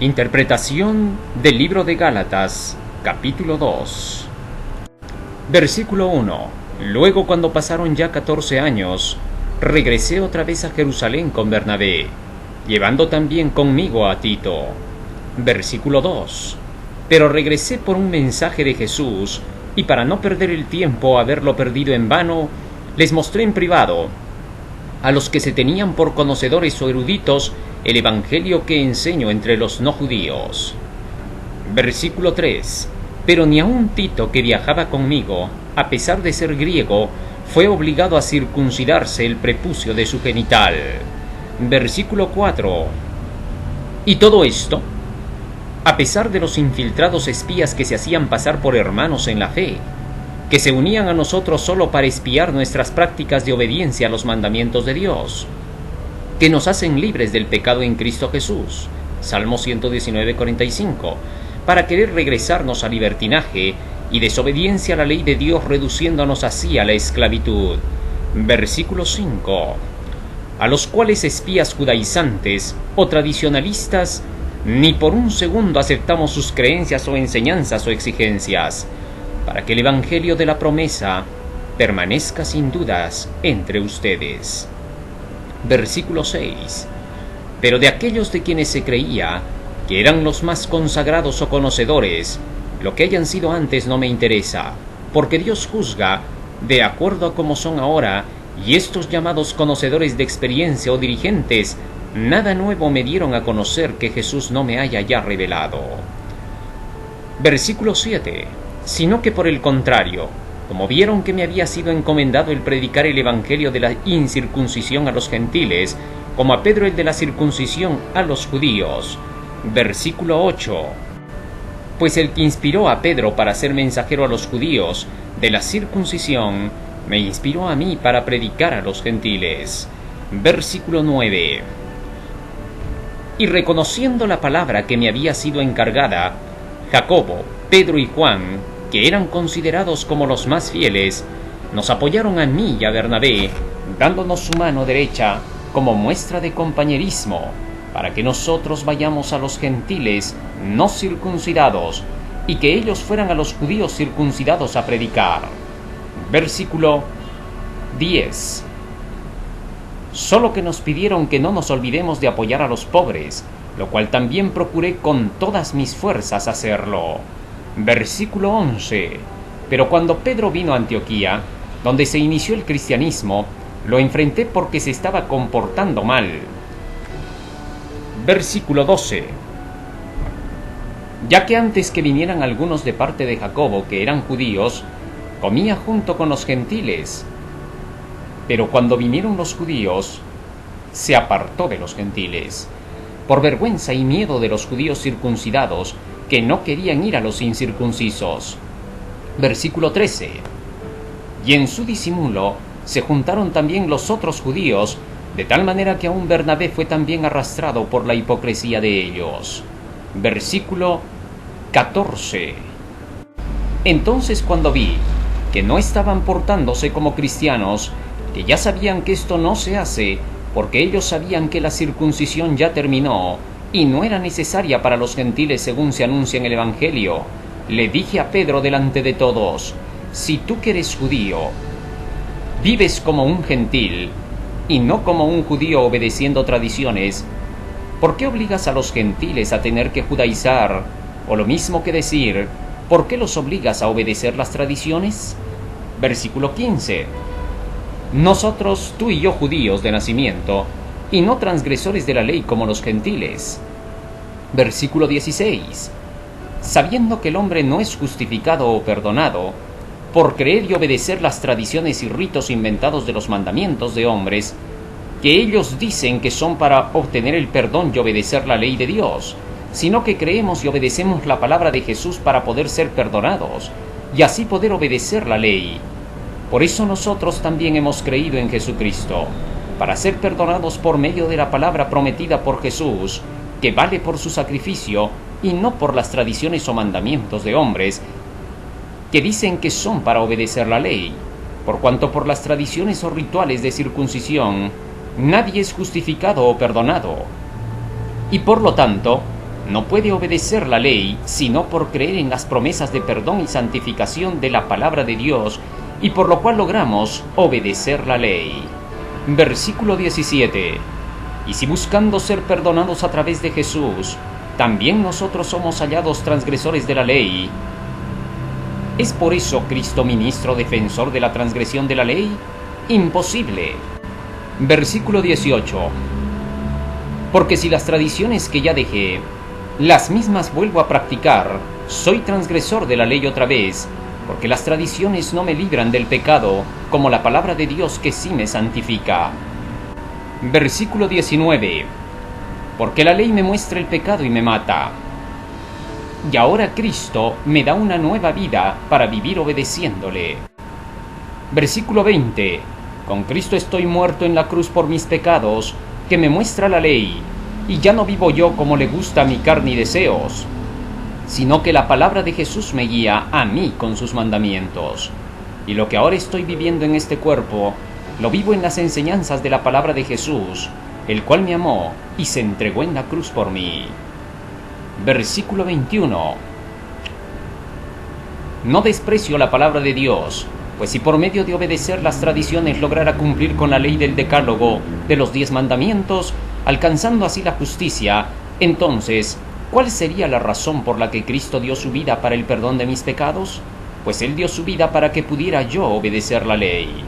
Interpretación del libro de Gálatas, capítulo 2. Versículo 1. Luego, cuando pasaron ya 14 años, regresé otra vez a Jerusalén con Bernabé, llevando también conmigo a Tito. Versículo 2. Pero regresé por un mensaje de Jesús, y para no perder el tiempo, haberlo perdido en vano, les mostré en privado, a los que se tenían por conocedores o eruditos, el evangelio que enseño entre los no judíos. Versículo 3. Pero ni aun Tito, que viajaba conmigo, a pesar de ser griego, fue obligado a circuncidarse el prepucio de su genital. Versículo 4. Y todo esto, a pesar de los infiltrados espías que se hacían pasar por hermanos en la fe, que se unían a nosotros solo para espiar nuestras prácticas de obediencia a los mandamientos de Dios, que nos hacen libres del pecado en Cristo Jesús, Salmo 119:45, para querer regresarnos al libertinaje y desobediencia a la ley de Dios, reduciéndonos así a la esclavitud. Versículo 5. A los cuales espías judaizantes o tradicionalistas, ni por un segundo aceptamos sus creencias o enseñanzas o exigencias, para que el evangelio de la promesa permanezca sin dudas entre ustedes. Versículo 6. Pero de aquellos de quienes se creía que eran los más consagrados o conocedores, lo que hayan sido antes no me interesa, porque Dios juzga de acuerdo a cómo son ahora, y estos llamados conocedores de experiencia o dirigentes, nada nuevo me dieron a conocer que Jesús no me haya ya revelado. Versículo 7. Sino que por el contrario, como vieron que me había sido encomendado el predicar el evangelio de la incircuncisión a los gentiles, como a Pedro el de la circuncisión a los judíos. Versículo 8. Pues el que inspiró a Pedro para ser mensajero a los judíos de la circuncisión, me inspiró a mí para predicar a los gentiles. Versículo 9. Y reconociendo la palabra que me había sido encargada, Jacobo, Pedro y Juan, que eran considerados como los más fieles, nos apoyaron a mí y a Bernabé, dándonos su mano derecha como muestra de compañerismo, para que nosotros vayamos a los gentiles no circuncidados, y que ellos fueran a los judíos circuncidados a predicar. Versículo 10. Solo que nos pidieron que no nos olvidemos de apoyar a los pobres, lo cual también procuré con todas mis fuerzas hacerlo. Versículo 11. Pero cuando Pedro vino a Antioquía, donde se inició el cristianismo, lo enfrenté porque se estaba comportando mal. Versículo 12. Ya que antes que vinieran algunos de parte de Jacobo, que eran judíos, comía junto con los gentiles. Pero cuando vinieron los judíos, se apartó de los gentiles, por vergüenza y miedo de los judíos circuncidados, que no querían ir a los incircuncisos. Versículo 13. Y en su disimulo se juntaron también los otros judíos, de tal manera que aún Bernabé fue también arrastrado por la hipocresía de ellos. Versículo 14. Entonces, cuando vi que no estaban portándose como cristianos, que ya sabían que esto no se hace, porque ellos sabían que la circuncisión ya terminó, y no era necesaria para los gentiles según se anuncia en el Evangelio, le dije a Pedro delante de todos: si tú que eres judío, vives como un gentil, y no como un judío obedeciendo tradiciones, ¿por qué obligas a los gentiles a tener que judaizar? O lo mismo que decir, ¿por qué los obligas a obedecer las tradiciones? Versículo 15. Nosotros, tú y yo, judíos de nacimiento, y no transgresores de la ley como los gentiles. Versículo 16. Sabiendo que el hombre no es justificado o perdonado por creer y obedecer las tradiciones y ritos inventados de los mandamientos de hombres, que ellos dicen que son para obtener el perdón y obedecer la ley de Dios, sino que creemos y obedecemos la palabra de Jesús para poder ser perdonados, y así poder obedecer la ley. Por eso nosotros también hemos creído en Jesucristo, para ser perdonados por medio de la palabra prometida por Jesús, que vale por su sacrificio y no por las tradiciones o mandamientos de hombres, que dicen que son para obedecer la ley, por cuanto por las tradiciones o rituales de circuncisión nadie es justificado o perdonado, y por lo tanto no puede obedecer la ley sino por creer en las promesas de perdón y santificación de la palabra de Dios, y por lo cual logramos obedecer la ley. Versículo 17. Y si buscando ser perdonados a través de Jesús, también nosotros somos hallados transgresores de la ley, ¿es por eso Cristo ministro defensor de la transgresión de la ley? Imposible. Versículo 18. Porque si las tradiciones que ya dejé, las mismas vuelvo a practicar, soy transgresor de la ley otra vez, porque las tradiciones no me libran del pecado, como la palabra de Dios que sí me santifica. Versículo 19. Porque la ley me muestra el pecado y me mata. Y ahora Cristo me da una nueva vida para vivir obedeciéndole. Versículo 20. Con Cristo estoy muerto en la cruz por mis pecados, que me muestra la ley, y ya no vivo yo como le gusta a mi carne y deseos, sino que la palabra de Jesús me guía a mí con sus mandamientos. Y lo que ahora estoy viviendo en este cuerpo, lo vivo en las enseñanzas de la palabra de Jesús, el cual me amó y se entregó en la cruz por mí. Versículo 21. No desprecio la palabra de Dios, pues si por medio de obedecer las tradiciones lograra cumplir con la ley del decálogo de los 10 mandamientos, alcanzando así la justicia, entonces, ¿cuál sería la razón por la que Cristo dio su vida para el perdón de mis pecados? Pues Él dio su vida para que pudiera yo obedecer la ley.